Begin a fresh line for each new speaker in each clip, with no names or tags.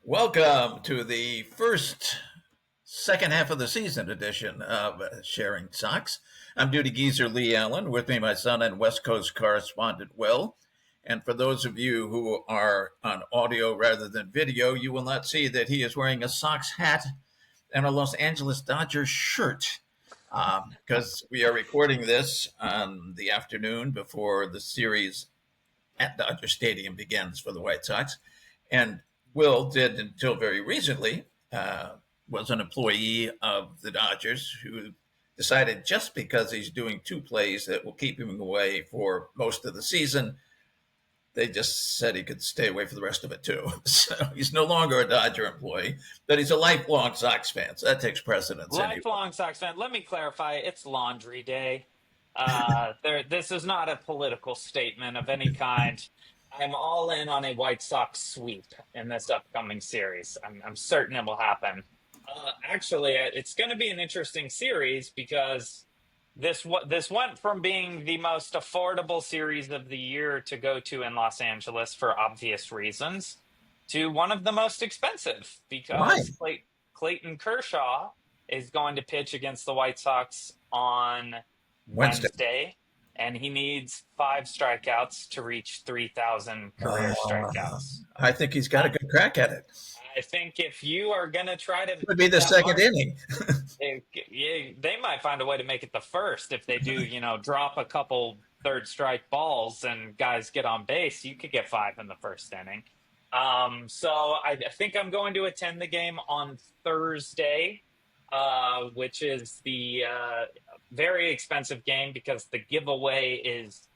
Welcome to the second half of the season edition of Sharing Sox. I'm duty geezer Leigh Allan. With me, my son and West Coast correspondent Will. And for those of you who are on audio rather than video, you will not see that he is wearing a Sox hat and a Los Angeles Dodgers shirt because we are recording this on the afternoon before the series at Dodger Stadium begins for the White Sox. And Will did, until very recently, was an employee of the Dodgers who decided just because he's doing two plays that will keep him away for most of the season, they just said he could stay away for the rest of it too. So he's no longer a Dodger employee, but he's a lifelong Sox fan. So that takes precedence.
Lifelong Sox fan. Let me clarify. It's laundry day. This is not a political statement of any kind. I'm all in on a White Sox sweep in this upcoming series. I'm certain it will happen. Actually, it's going to be an interesting series because this went from being the most affordable series of the year to go to in Los Angeles for obvious reasons to one of the most expensive because Clayton Kershaw is going to pitch against the White Sox on Wednesday, and he needs 5 strikeouts to reach 3,000 career strikeouts.
I think he's got a good crack at it.
I think if you are going to try to...
It would be the second inning.
They might find a way to make it the first if they do, drop a couple third strike balls and guys get on base. You could get 5 in the first inning. So I think I'm going to attend the game on Thursday, which is the very expensive game because the giveaway is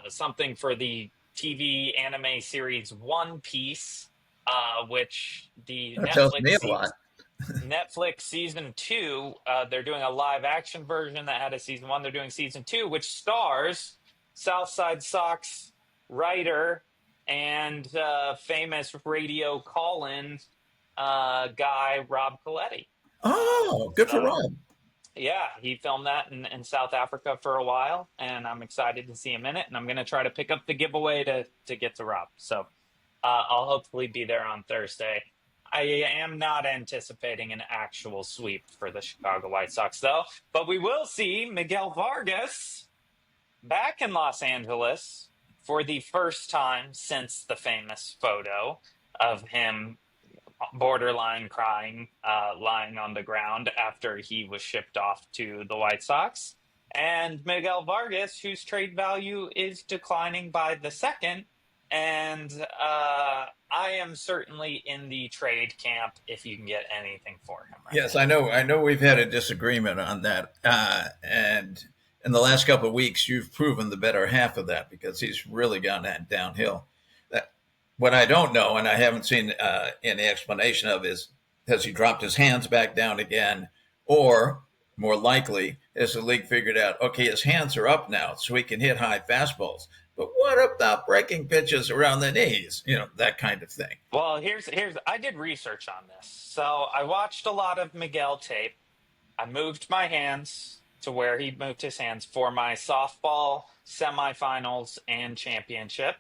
something for the TV anime series One Piece, which the Netflix season 2, they're doing a live action version that had a season 1. They're doing season 2, which stars Southside Sox writer and famous radio call-in guy Rob Coletti.
Oh, good for Rob.
Yeah, he filmed that in South Africa for a while, and I'm excited to see him in it. And I'm going to try to pick up the giveaway to get to Rob. So I'll hopefully be there on Thursday. I am not anticipating an actual sweep for the Chicago White Sox, though. But we will see Miguel Vargas back in Los Angeles for the first time since the famous photo of him borderline crying, lying on the ground after he was shipped off to the White Sox. And Miguel Vargas, whose trade value is declining by the second. And I am certainly in the trade camp if you can get anything for him.
Yes, I know we've had a disagreement on that. And in the last couple of weeks, you've proven the better half of that because he's really gone downhill. What I don't know, and I haven't seen any explanation of, is has he dropped his hands back down again? Or, more likely, has the league figured out, okay, his hands are up now, so he can hit high fastballs. But what about breaking pitches around the knees? That kind of thing.
Well, here's I did research on this. So I watched a lot of Miguel tape. I moved my hands to where he moved his hands for my softball semifinals and championship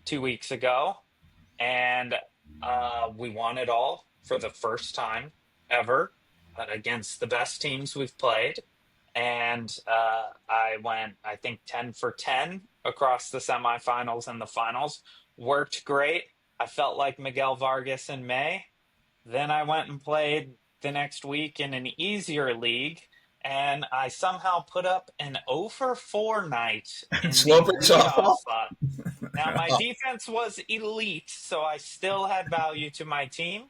2 weeks ago. And we won it all for the first time ever against the best teams we've played. And I went, I think, 10 for 10 across the semifinals and the finals. Worked great. I felt like Miguel Vargas in May. Then I went and played the next week in an easier league, and I somehow put up an 0 for 4 night in
the softball
spot. Now, my defense was elite, so I still had value to my team.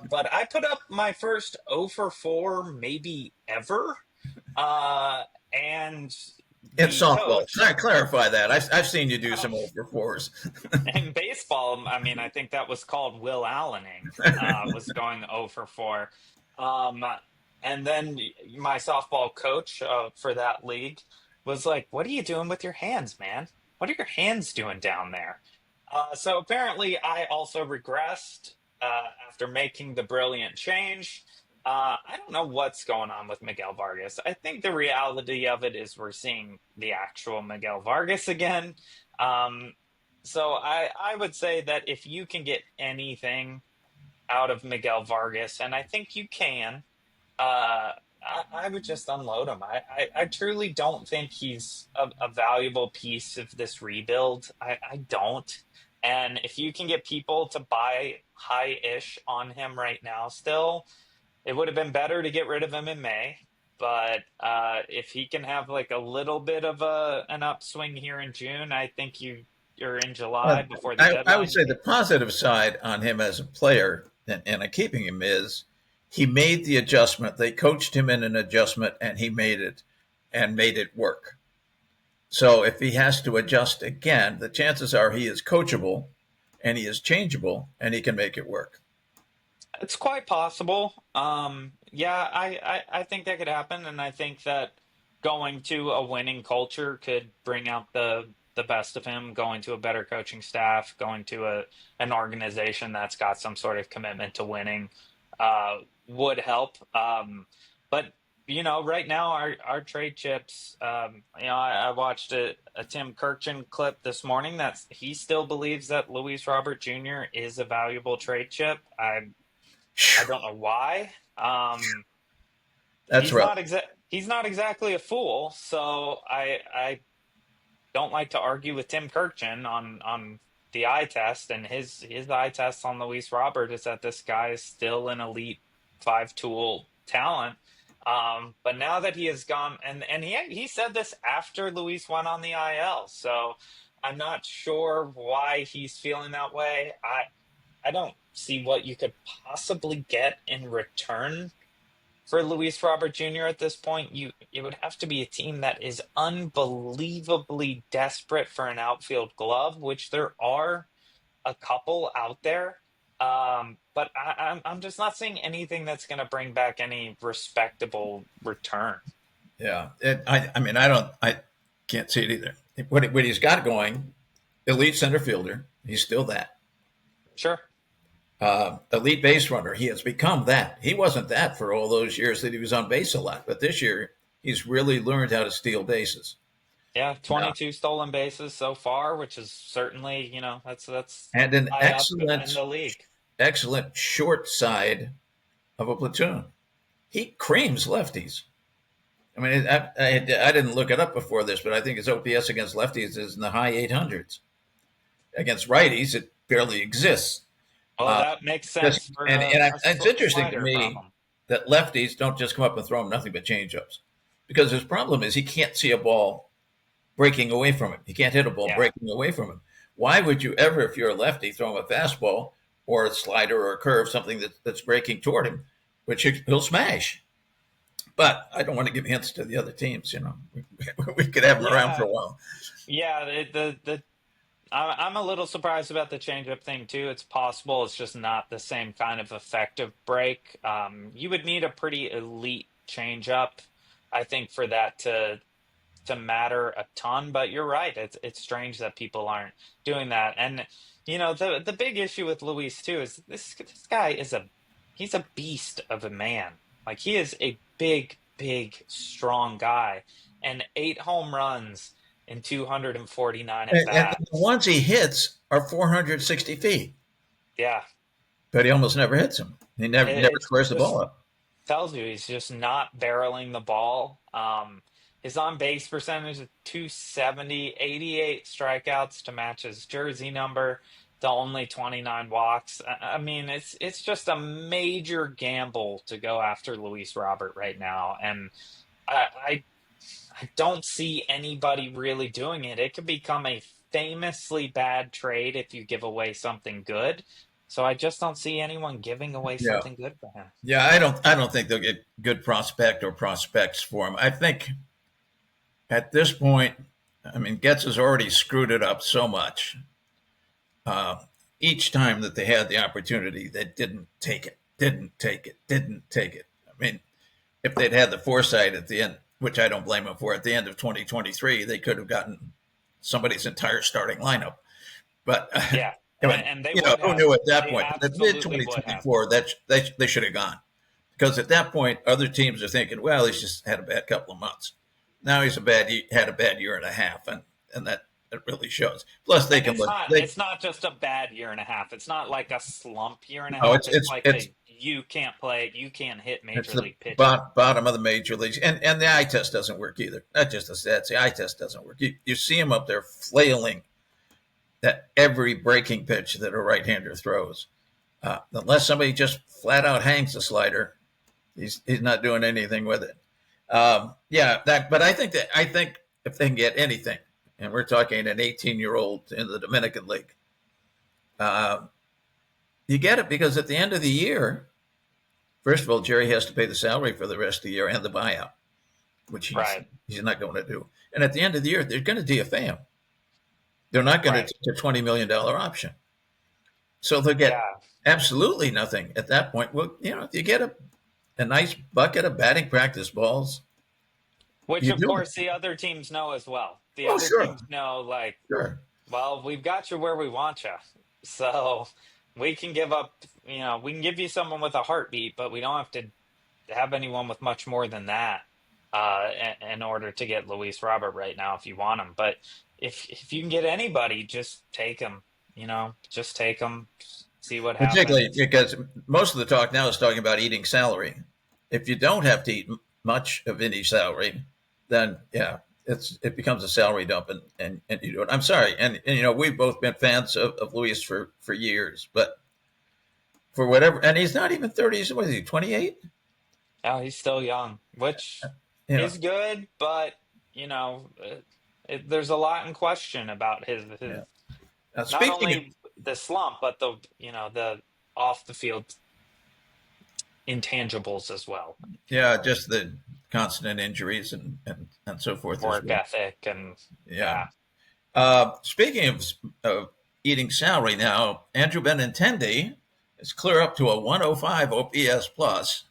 But I put up my first 0 for 4 maybe ever. And
in softball, clarify that. I've seen you do some 0 for 4s.
In baseball, I mean, I think that was called Will Allaning, was going 0 for 4. And then my softball coach for that league was like, "What are you doing with your hands, man? What are your hands doing down there?" So apparently I also regressed after making the brilliant change. I don't know what's going on with Miguel Vargas. I think the reality of it is we're seeing the actual Miguel Vargas again. So I would say that if you can get anything out of Miguel Vargas, and I think you can, I would just unload him. I truly don't think he's a valuable piece of this rebuild. I don't. And if you can get people to buy high-ish on him right now still, it would have been better to get rid of him in May. But if he can have like a little bit of an upswing here in June, I think you're in July
Well,
before the
I would
deadline.
say the positive side on him as a player and keeping him is he made the adjustment. They coached him in an adjustment, and he made it work. So if he has to adjust again, the chances are he is coachable and he is changeable and he can make it work.
It's quite possible. Yeah, I think that could happen, and I think that going to a winning culture could bring out the best of him. Going to a better coaching staff, going to an organization that's got some sort of commitment to winning, would help. But right now our trade chips. I watched a Tim Kirchin clip this morning that he still believes that Luis Robert Jr. is a valuable trade chip. I don't know why.
That's rough.
He's not exactly a fool, so I don't like to argue with Tim Kirchin on the eye test, and his eye test on Luis Robert is that this guy is still an elite five tool talent. But now that he has gone, and he said this after Luis went on the IL, so I'm not sure why he's feeling that way. I don't see what you could possibly get in return for Luis Robert Jr. at this point. It would have to be a team that is unbelievably desperate for an outfield glove, which there are a couple out there. But I'm just not seeing anything that's going to bring back any respectable return.
Yeah. I can't see it either. What he's got going, elite center fielder, he's still that.
Sure.
Elite base runner. He has become that. He wasn't that for all those years that he was on base a lot, but this year he's really learned how to steal bases.
Yeah, 22 stolen bases so far, which is certainly, that's
And an
high up in the league.
excellent short side of a platoon. He creams lefties. I mean, I didn't look it up before this, but I think his OPS against lefties is in the high 800s. Against righties, it barely exists.
Well, that makes sense.
It's interesting to me that lefties don't just come up and throw him nothing but changeups, because his problem is he can't see a ball breaking away from him. He can't hit a ball breaking away from him. Why would you ever, if you're a lefty, throw him a fastball or a slider or a curve, something that's breaking toward him, which he'll smash? But I don't want to give hints to the other teams. We could have him around for a while.
Yeah, I'm a little surprised about the changeup thing too. It's possible it's just not the same kind of effective break. You would need a pretty elite changeup, I think, for that to matter a ton. But you're right. It's strange that people aren't doing that. And the big issue with Luis too is this guy he's a beast of a man. Like, he is a big, strong guy, and 8 home runs in 249 at bats.
And the ones he hits are 460 feet.
Yeah.
But he almost never hits them. He never squares the ball up.
Tells you he's just not barreling the ball. His on-base percentage is 270, 88 strikeouts to match his jersey number, to only 29 walks. I mean, it's just a major gamble to go after Luis Robert right now. And I don't see anybody really doing it. It could become a famously bad trade if you give away something good. So I just don't see anyone giving away something good for him.
Yeah, I don't think they'll get good prospect or prospects for him. I think at this point, I mean, Getz has already screwed it up so much. Each time that they had the opportunity, they didn't take it. I mean, if they'd had the foresight at the end, which I don't blame them for, at the end of 2023, they could have gotten somebody's entire starting lineup. But
yeah, and they
who knew at that point? At mid 2024, they should have gone, because at that point, other teams are thinking, well, he's just had a bad couple of months. Now had a bad year and a half, and that It really shows. Plus, they
And
can
it's
look.
not
They,
it's not just a bad year and a half. It's not like a slump year and a
oh,
half. It's like
it's
a you can't play, you can't hit
it's
major
the
league pitching.
bottom of the major leagues, and the eye test doesn't work either. Not just the stats. The eye test doesn't work. You see him up there flailing at every breaking pitch that a right-hander throws. Unless somebody just flat out hangs the slider, he's not doing anything with it. Yeah, that. But I think if they can get anything, and we're talking an 18-year-old in the Dominican League, uh, you get it because at the end of the year, first of all, Jerry has to pay the salary for the rest of the year and the buyout, which
Right.
he's not going to do. And at the end of the year, they're going to DFA him. They're not going
Right.
to take a $20 million option. So they'll get
Yeah.
absolutely nothing at that point. Well, if you get a nice bucket of batting practice balls,
Which
you
of
do it.
course the other teams know as well. The
Oh,
other
sure,
teams know, like,
sure.
well, we've got you where we want you. So we can give up, we can give you someone with a heartbeat, but we don't have to have anyone with much more than that in order to get Luis Robert right now if you want him. But if you can get anybody, just take him, just take him, see what
Particularly
happens.
because most of the talk now is talking about eating salary. If you don't have to eat much of any salary, then yeah, it becomes a salary dump, and you do it. I'm sorry, and we've both been fans of Luis for years, but for whatever, and he's not even 30. What is he? 28?
Oh, he's still young, which
You know,
is good, but there's a lot in question about his
yeah. Now,
not
speaking of,
only the slump, but the off the field intangibles as well,
yeah, just the constant injuries and so forth as
work
well.
ethic, and
Yeah.
yeah,
Speaking of eating salary now, Andrew Benintendi is clear up to a 105 OPS plus.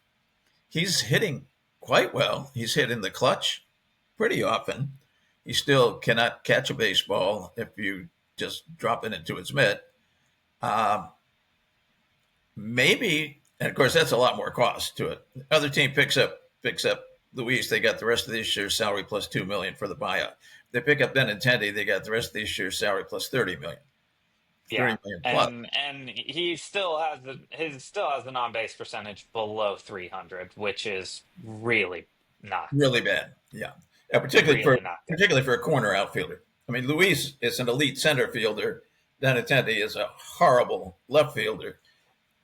He's hitting quite well. He's hitting the clutch pretty often. He still cannot catch a baseball if you just drop it into its mitt. Um, Maybe, and of course that's a lot more cost to it. The other team picks up Luis. They got the rest of this year's salary plus $2 million for the buyout. They pick up Benintendi. They got the rest of this year's salary plus 30 million.
yeah,
30 million plus.
and he still has the on base percentage below 300, which is really not
Really bad. Yeah. Particularly for
really not good.
particularly for a corner outfielder. I mean, Luis is an elite center fielder. Benintendi is a horrible left fielder.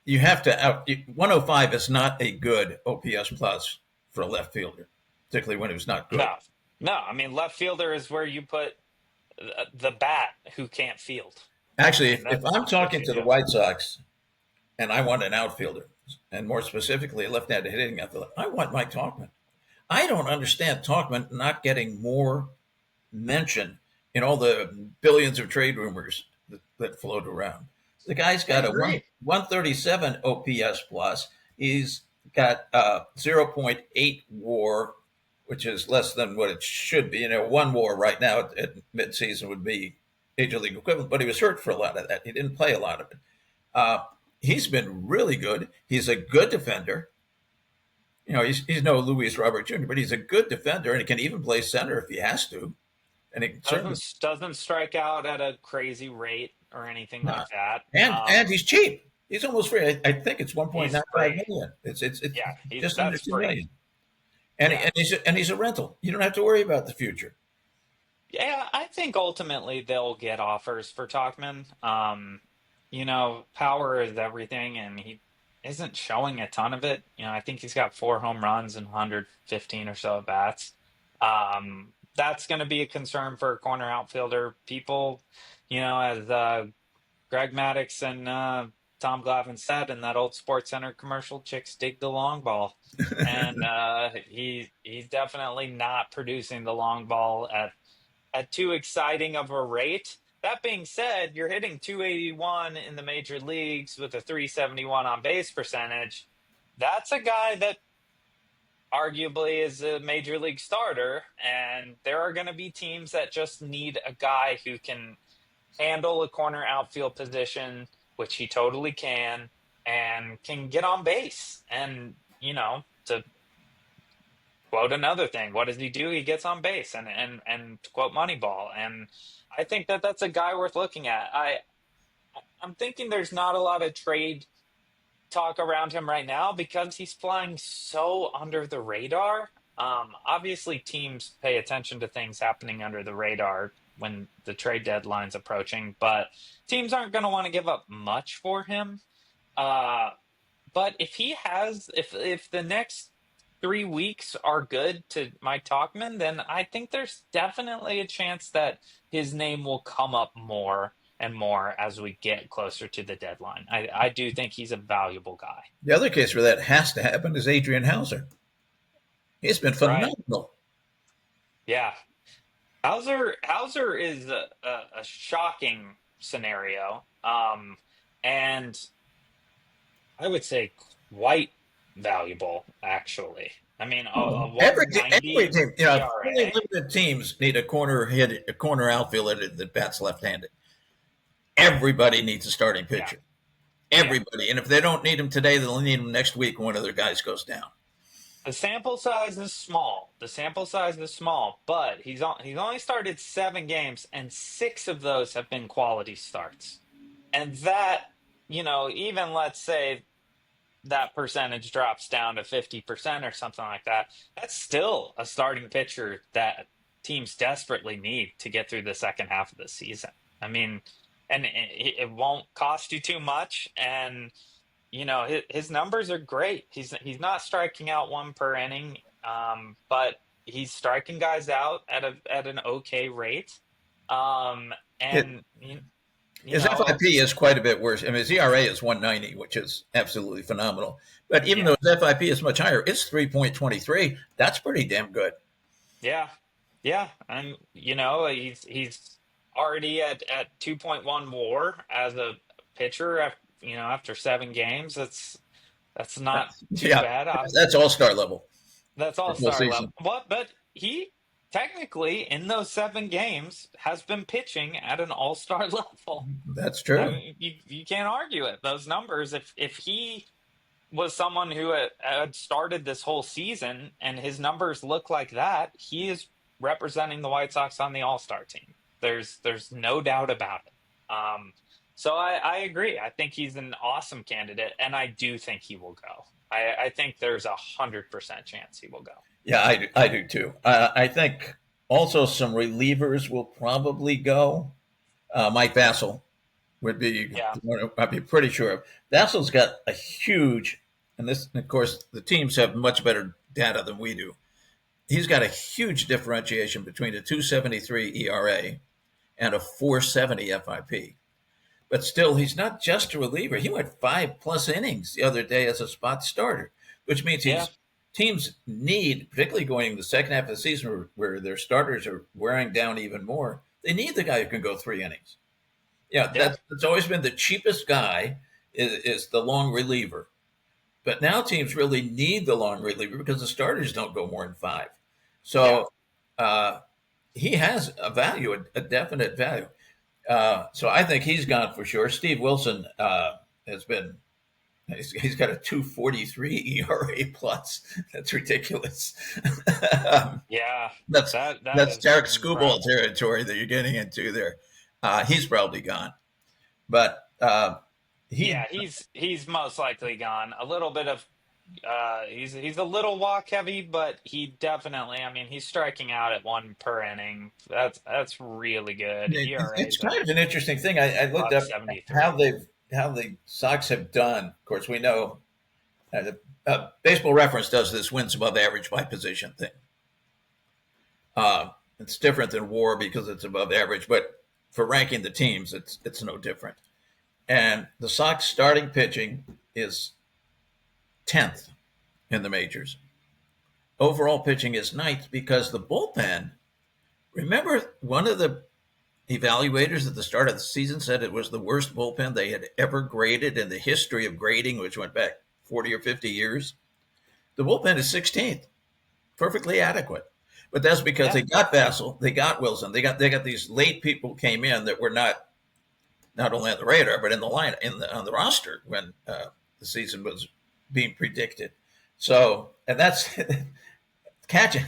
You have to 105 is not a good OPS plus for a left fielder, particularly when it was not good.
No, no, I mean left fielder is where you put the bat who can't field.
Actually,
And
if I'm
that's what
talking
you
to the
do.
White Sox and I want an outfielder, and more specifically a left-handed hitting outfielder, I want Mike Tauchman. I don't understand Tauchman not getting more mention in all the billions of trade rumors that float around. The guy's
I
got a
agree.
137 OPS plus. He's got 0.8 WAR, which is less than what it should be. One WAR right now at midseason would be major league equivalent, but he was hurt for a lot of that. He didn't play a lot of it. Uh, he's been really good. He's a good defender. He's no Luis Robert Jr., but he's a good defender, and he can even play center if he has to. And he can certainly
Doesn't strike out at a crazy rate or anything
not.
like that.
And he's cheap. He's almost free. I think it's
He's
1.95
free.
million. It's
Yeah,
just under
that's
2
free.
million. And
Yeah.
he's a rental. You don't have to worry about the future.
Yeah, I think ultimately they'll get offers for Tauchman. Power is everything, and he isn't showing a ton of it. I think he's got 4 home runs and 115 or so at bats. That's going to be a concern for a corner outfielder. People, as Greg Maddux and Tom Glavine said in that old Sports Center commercial, chicks dig the long ball. And he's definitely not producing the long ball at too exciting of a rate. That being said, you're hitting 281 in the major leagues with a 371 on base percentage. That's a guy that arguably is a major league starter, and there are going to be teams that just need a guy who can handle a corner outfield position, which he totally can, and can get on base. And, to quote another thing. What does he do? He gets on base and quote Moneyball. And I think that that's a guy worth looking at. I'm thinking there's not a lot of trade talk around him right now because he's flying so under the radar. Obviously, teams pay attention to things happening under the radar when the trade deadline's approaching, but teams aren't going to want to give up much for him. But if the next 3 weeks are good to Mike Tauchman, then I think there's definitely a chance that his name will come up more and more as we get closer to the deadline. I do think he's a valuable guy.
The other case where that has to happen is Adrian Hauser. He's been
Right.
phenomenal.
Yeah. Hauser is a shocking scenario. And I would say quite valuable, actually. I mean, a
Every
190
team,
ERA.
only limited teams need a corner outfielder that bats left-handed. Everybody needs a starting pitcher.
Yeah.
Everybody, and if they don't need him today, they'll need him next week when one of their guys goes down.
The sample size is small. But he's only started 7 games, and 6 of those have been quality starts. And that, even let's say that percentage drops down to 50% or something like that, that's still a starting pitcher that teams desperately need to get through the second half of the season. I mean, and it won't cost you too much, and his numbers are great. He's not striking out 1 per inning, but he's striking guys out at an okay rate.
His FIP is quite a bit worse. I mean, his ERA is 190, which is absolutely phenomenal. But even though his FIP is much higher, it's 3.23. That's pretty damn good.
Yeah, and he's already at 2.1 WAR as a pitcher. After 7 games, that's not too bad.
That's all-star level.
That's all-star level. But he technically, in those 7 games, has been pitching at an all-star level.
That's true.
I mean, you can't argue it. Those numbers, if he was someone who had started this whole season and his numbers look like that, he is representing the White Sox on the all-star team. There's no doubt about it. So I agree. I think he's an awesome candidate, and I do think he will go. I think there's 100% chance he will go.
Yeah, I do too. I think also some relievers will probably go. Mike Vasil would be, I'd be pretty sure of. Vasil's got a huge, and this, of course, the teams have much better data than we do. He's got a huge differentiation between a 2.73 ERA and a 4.70 FIP. But still, he's not just a reliever. He went 5+ innings the other day as a spot starter, which means teams need, particularly going into the second half of the season where their starters are wearing down even more, they need the guy who can go 3 innings. That's always been the cheapest guy is the long reliever. But now teams really need the long reliever because the starters don't go more than 5. So he has a value, a definite value. So I think he's gone for sure. Steve Wilson has been, he's got a 2.43 ERA plus. That's ridiculous. That's Derek Scuball territory that you're getting into there. He's probably gone, but
he's most likely gone. A little bit of he's a little walk heavy, but he definitely, I mean, he's striking out at 1 per inning. That's really good.
It's kind of an interesting thing. I looked up how the Sox have done. Of course, we know Baseball Reference does this wins above average by position thing. It's different than WAR because it's above average, but for ranking the teams, it's no different. And the Sox starting pitching is 10th in the majors. Overall pitching is 9th because the bullpen, remember one of the evaluators at the start of the season said it was the worst bullpen they had ever graded in the history of grading, which went back 40 or 50 years. The bullpen is 16th, perfectly adequate. But that's because they got Vasil, they got Wilson, they got these late people came in that were not only on the radar but in the line on the roster when the season was being predicted. So, and that's Catching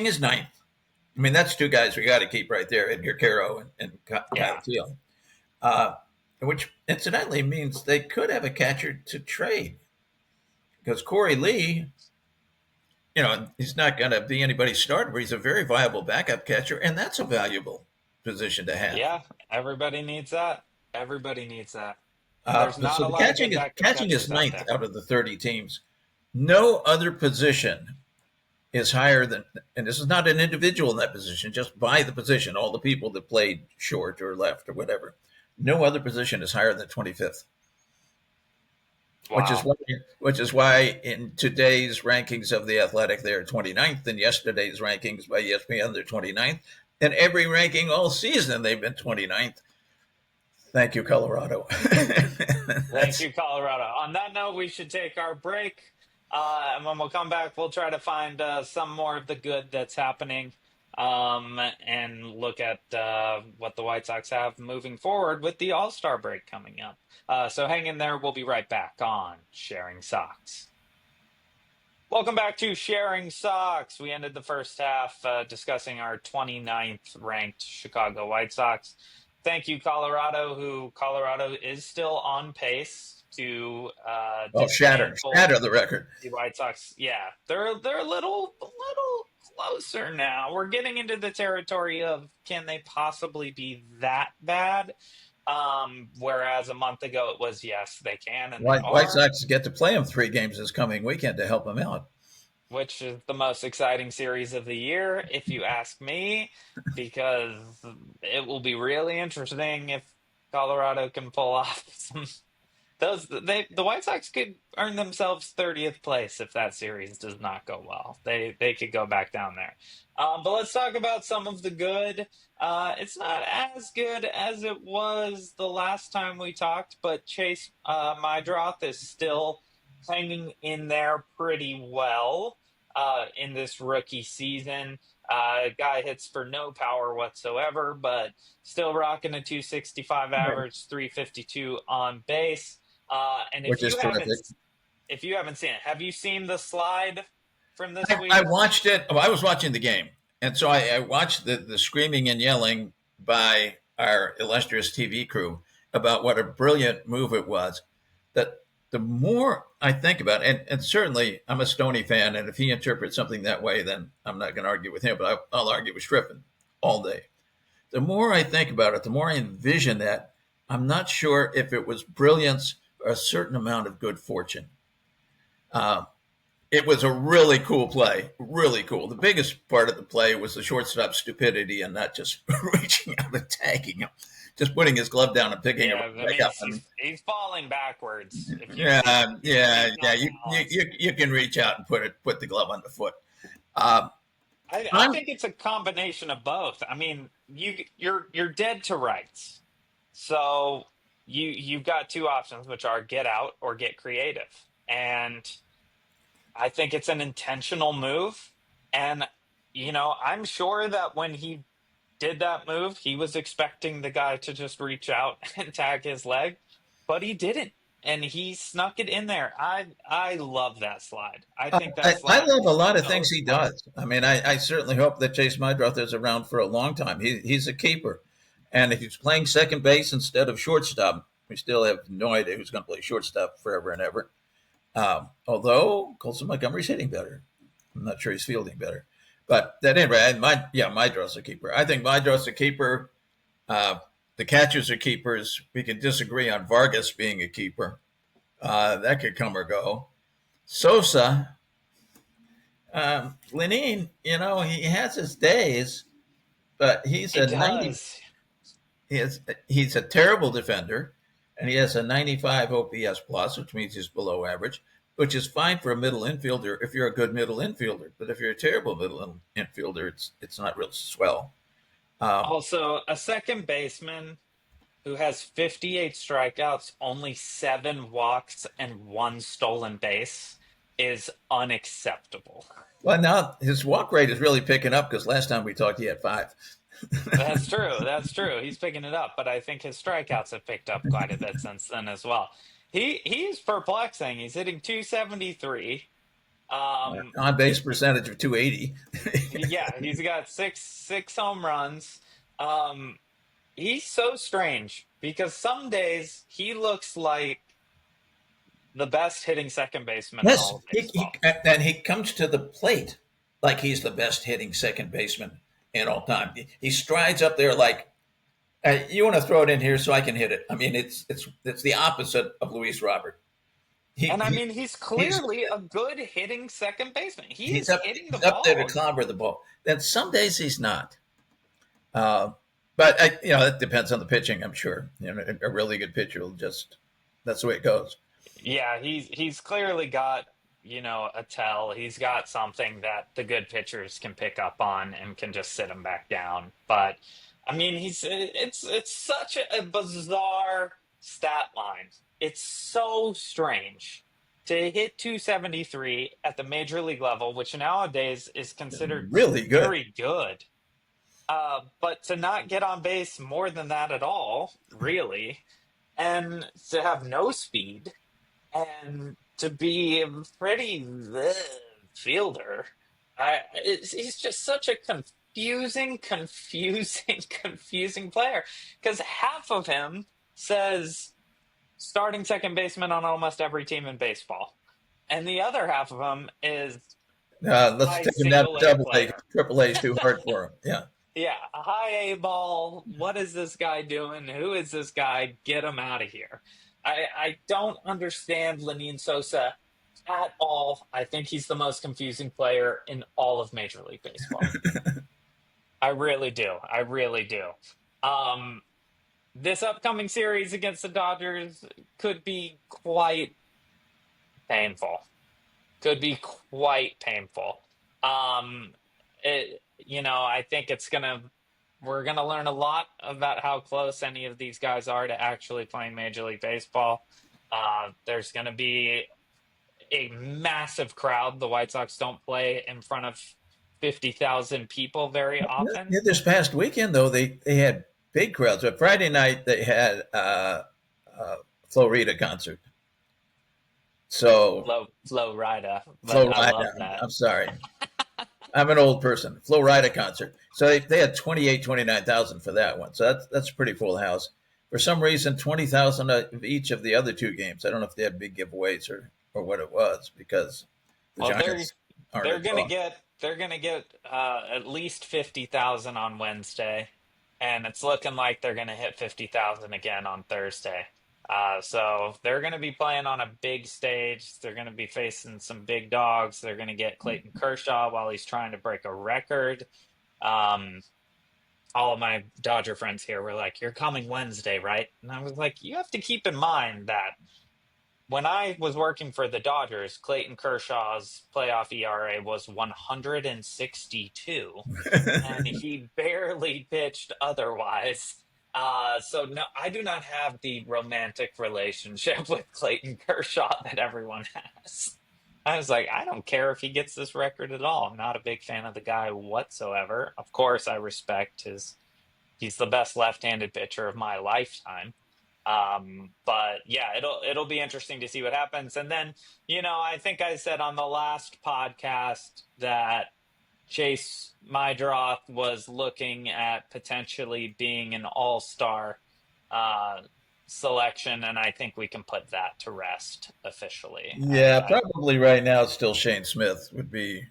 is ninth. I mean, that's two guys we got to keep right there, Edgar Caro and
Yeah.
Vasil. Uh, which incidentally means they could have a catcher to trade because Corey Lee, he's not going to be anybody's starter, but he's a very viable backup catcher, and that's a valuable position to have.
Yeah. Everybody needs that. Everybody needs that. And there's not
So
a
the
lot of good backup
catching is
catchers out
ninth
there.
out of the 30 teams. No other position is higher than, and this is not an individual in that position, just by the position, all the people that played short or left or whatever. No other position is higher than 25th.
Wow.
Which is why in today's rankings of the Athletic, they're 29th, and yesterday's rankings by ESPN, they're 29th. And every ranking all season, they've been 29th. Thank you, Colorado.
Thank you, Colorado. On that note, we should take our break. And when we'll come back, we'll try to find some more of the good that's happening and look at what the White Sox have moving forward with the All-Star break coming up. So hang in there. We'll be right back on Sharing Sox. Welcome back to Sharing Sox. We ended the first half discussing our 29th ranked Chicago White Sox. Thank you, Colorado, Colorado is still on pace to
shatter the record.
The White Sox, yeah, they're a little closer now. We're getting into the territory of can they possibly be that bad? Whereas a month ago it was yes, they can. And
White Sox get to play them 3 games this coming weekend to help them out,
which is the most exciting series of the year, if you ask me, because it will be really interesting if Colorado can pull off some. The White Sox could earn themselves 30th place if that series does not go well. They could go back down there. But let's talk about some of the good. It's not as good as it was the last time we talked, but Chase Meidroth is still hanging in there pretty well in this rookie season. Guy hits for no power whatsoever, but still rocking a 265 average, 352 on base. And
which is terrific.
If you haven't seen it, have you seen the slide from this week?
I watched it. I was watching the game, and so I watched the screaming and yelling by our illustrious TV crew about what a brilliant move it was. That the more I think about it, and certainly I'm a Stoney fan, and if he interprets something that way, then I'm not going to argue with him, but I'll argue with Striffen all day. The more I think about it, the more I envision that, I'm not sure if it was brilliance or a certain amount of good fortune. It was a really cool play, really cool. The biggest part of the play was the shortstop's stupidity and not just reaching out and tagging him, just putting his glove down and picking him back up.
He's falling backwards.
Yeah. You can reach out and put the glove on the foot.
I think it's a combination of both. I mean, you're dead to rights, so you've got 2 options, which are get out or get creative, and I think it's an intentional move. And I'm sure that when he did that move, he was expecting the guy to just reach out and tag his leg, but he didn't. And he snuck it in there. I love that slide. I think that slide.
I love a lot of things he does. I mean, I certainly hope that Chase Meidroth is around for a long time. He's a keeper. And if he's playing second base instead of shortstop, we still have no idea who's going to play shortstop forever and ever. Although Colson Montgomery's hitting better. I'm not sure he's fielding better. But at any rate, Meidroth's a keeper. I think Meidroth's a keeper. The catchers are keepers. We can disagree on Vargas being a keeper. That could come or go. Sosa, Lenine, he has his days, but he's a 90. He's a terrible defender, and he has a 95 OPS plus, which means he's below average, which is fine for a middle infielder if you're a good middle infielder. But if you're a terrible middle infielder, it's not real swell.
Also, a second baseman who has 58 strikeouts, only 7 walks, and 1 stolen base is unacceptable.
Well, now his walk rate is really picking up because last time we talked, he had 5.
That's true. He's picking it up, but I think his strikeouts have picked up quite a bit since then as well. He's perplexing. He's hitting 273,
On base percentage of 280.
Yeah, he's got six home runs. Um, he's so strange because some days he looks like the best hitting second baseman in
Yes,
all of baseball.
and he comes to the plate like he's the best hitting second baseman in all time. He strides up there like, you want to throw it in here so I can hit it. I mean, it's the opposite of Luis Robert. He,
And I
he
mean, he's
he's
clearly a good hitting second baseman. He
he's
is
up
hitting the
he's up there to
ball.
clobber the ball. Then some days he's not. Uh, but it depends on the pitching. I'm sure. A really good pitcher will just that's the way it goes.
Yeah, he's clearly got, a tell. He's got something that the good pitchers can pick up on and can just sit him back down. But I mean, it's such a bizarre stat line. It's so strange to hit 273 at the major league level, which nowadays is considered
Really good.
very good. But to not get on base more than that at all, really, and to have no speed and to be a pretty fielder. He's just such a confusing player because half of him says starting second baseman on almost every team in baseball, and the other half of him is
Let's
high
take him down to
single A
double A.
player.
Triple A is too hard for him. Yeah.
Yeah, a high A ball. What is this guy doing? Who is this guy? Get him out of here. I don't understand Lenine Sosa at all. I think he's the most confusing player in all of Major League Baseball. I really do. I really do. This upcoming series against the Dodgers could be quite painful. Could be quite painful. I think we're gonna learn a lot about how close any of these guys are to actually playing Major League Baseball. There's gonna be a massive crowd. The White Sox don't play in front of 50,000 people very often.
Yeah, this past weekend, though, they had big crowds. But Friday night, they had Florida concert. So,
Flow Rida, but I love
Florida,
that.
I'm sorry. I'm an old person. Florida concert. So they had 29,000 for that one. So that's a pretty full house. For some reason, 20,000 of each of the other two games. I don't know if they had big giveaways or what it was because the
Well,
Giants aren't
they're
a
gonna
draw.
get at least 50,000 on Wednesday, and it's looking like they're gonna hit 50,000 again on Thursday. So they're gonna be playing on a big stage. They're gonna be facing some big dogs. They're gonna get Clayton Kershaw while he's trying to break a record. Um, all of my Dodger friends here were like, "You're coming Wednesday, right?" And I was like, "You have to keep in mind that." When I was working for the Dodgers, Clayton Kershaw's playoff ERA was 162, and he barely pitched otherwise. So no, I do not have the romantic relationship with Clayton Kershaw that everyone has. I was like, I don't care if he gets this record at all. I'm not a big fan of the guy whatsoever. Of course, I respect he's the best left-handed pitcher of my lifetime. But yeah, it'll be interesting to see what happens. And then, I think I said on the last podcast that Chase Mydroth was looking at potentially being an all-star selection, and I think we can put that to rest officially.
Yeah, probably right now still Shane Smith would be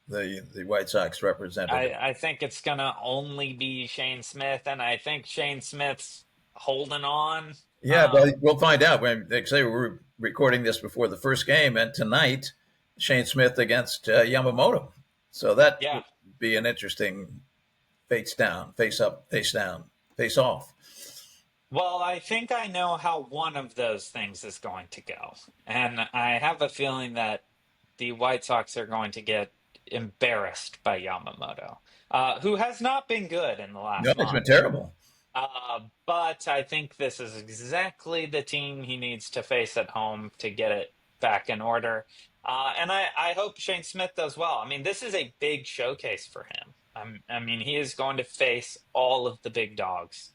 the White Sox representative.
I think it's going to only be Shane Smith, and I think Shane Smith's holding on.
Yeah, but we'll find out. When they say we're recording this before the first game, and tonight Shane Smith against Yamamoto. So that would be an interesting face down, face up, face down, face off.
Well, I think I know how one of those things is going to go. And I have a feeling that the White Sox are going to get embarrassed by Yamamoto, who has not been good in the last month.
No, it's been terrible.
But I think this is exactly the team he needs to face at home to get it back in order. And I hope Shane Smith does well. I mean, this is a big showcase for him. I mean, he is going to face all of the big dogs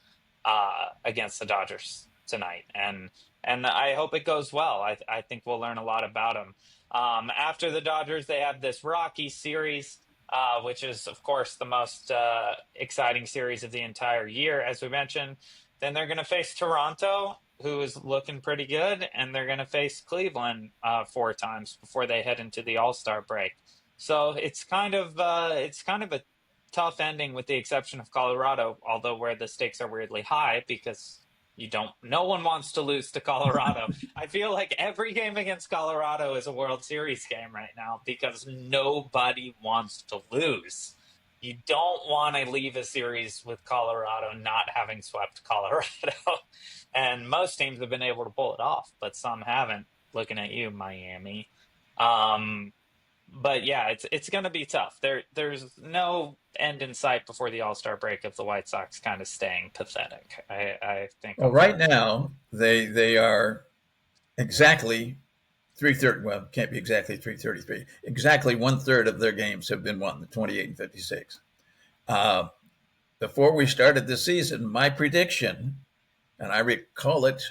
against the Dodgers tonight, and I hope it goes well. I think we'll learn a lot about him. After the Dodgers, they have this Rocky series, which is, of course, the most exciting series of the entire year, as we mentioned. Then they're going to face Toronto, who is looking pretty good, and they're going to face Cleveland 4 times before they head into the All-Star break. So it's kind of a tough ending, with the exception of Colorado, although where the stakes are weirdly high because no one wants to lose to Colorado. I feel like every game against Colorado is a World Series game right now because nobody wants to lose. You don't want to leave a series with Colorado not having swept Colorado. And most teams have been able to pull it off, but some haven't. Looking at you, Miami. But yeah, it's going to be tough. There's no end in sight before the All-Star break of the White Sox kind of staying pathetic. I think.
Well, right now they are exactly 330. Well, can't be exactly 333. Exactly 1/3 of their games have been won. The 28 and 56. Before we started the season, my prediction, and I recall it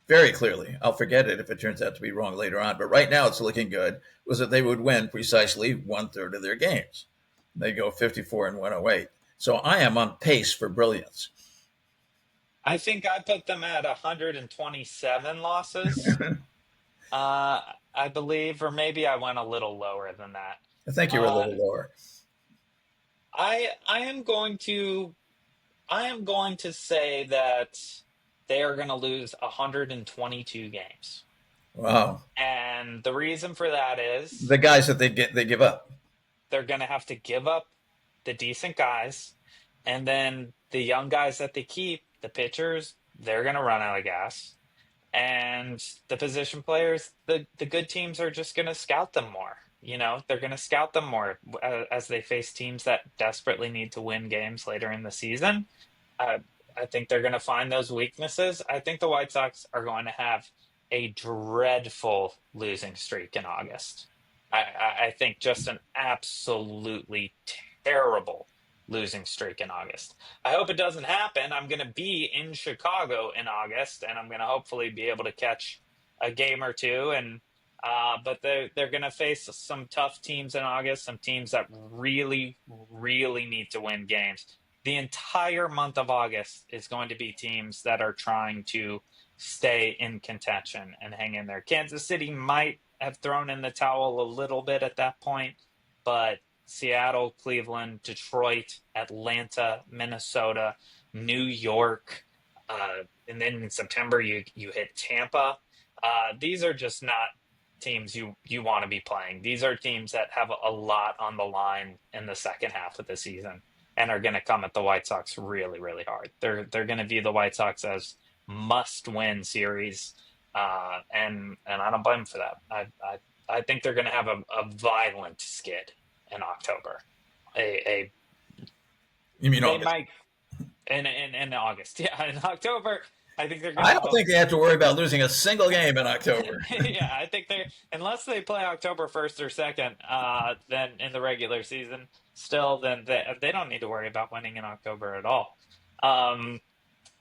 very clearly, I'll forget it if it turns out to be wrong later on, but right now it's looking good, was that they would win precisely 1/3 of their games. They go 54 and 108. So I am on pace for brilliance.
I think I put them at 127 losses, I believe, or maybe I went a little lower than that.
I think you were a little lower.
I am going to say that they are going to lose 122 games.
Wow.
And the reason for that is
the guys that they give up.
They're going to have to give up the decent guys, and then the young guys that they keep, the pitchers, they're going to run out of gas. And the position players, the good teams are just going to scout them more. They're going to scout them more as they face teams that desperately need to win games later in the season. I think they're going to find those weaknesses. I think the White Sox are going to have a dreadful losing streak in August. I think just an absolutely terrible losing streak in August. I hope it doesn't happen. I'm going to be in Chicago in August, and I'm going to hopefully be able to catch a game or two. But they're going to face some tough teams in August, some teams that really, really need to win games. The entire month of August is going to be teams that are trying to stay in contention and hang in there. Kansas City might have thrown in the towel a little bit at that point, but Seattle, Cleveland, Detroit, Atlanta, Minnesota, New York, and then in September you hit Tampa. These are just not teams you want to be playing. These are teams that have a lot on the line in the second half of the season and are going to come at the White Sox really, really hard. They're going to view the White Sox as must-win series, and I don't blame them for that. I think they're going to have a violent skid in October.
You mean August?
Might, in August. Yeah, in October, I think they're going
to. I don't think they have to worry about losing a single game in October.
Yeah, I think unless they play October 1st or 2nd, then in the regular season, still, then they don't need to worry about winning in October at all.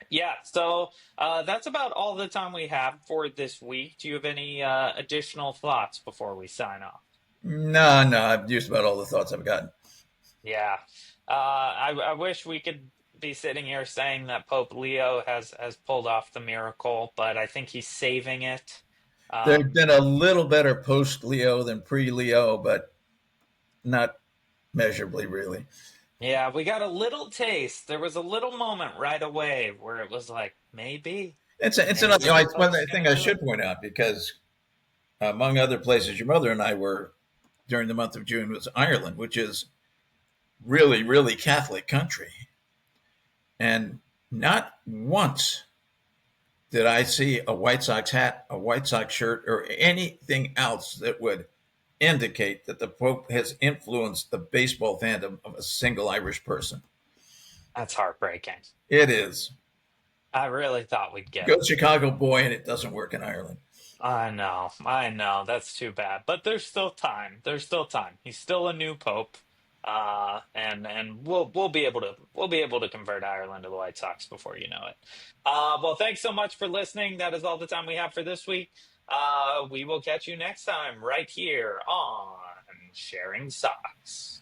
Yeah, so that's about all the time we have for this week. Do you have any additional thoughts before we sign off?
No, I've used about all the thoughts I've gotten.
Yeah, I wish we could be sitting here saying that Pope Leo has pulled off the miracle, but I think he's saving it.
There's been a little better post-Leo than pre-Leo, but not measurably, really.
Yeah, we got a little taste. There was a little moment right away where it was like, maybe.
It's another one thing I should point out, because among other places your mother and I were during the month of June was Ireland, which is really, really Catholic country. And not once did I see a White Sox hat, a White Sox shirt, or anything else that would indicate that the Pope has influenced the baseball fandom of a single Irish person.
That's heartbreaking.
It is.
I really thought we'd get
Go Chicago boy, and it doesn't work in Ireland.
I know. That's too bad. But there's still time. He's still a new Pope. And we'll be able to convert Ireland to the White Sox before you know it. Well, thanks so much for listening. That is all the time we have for this week. We will catch you next time right here on Sharing Sox.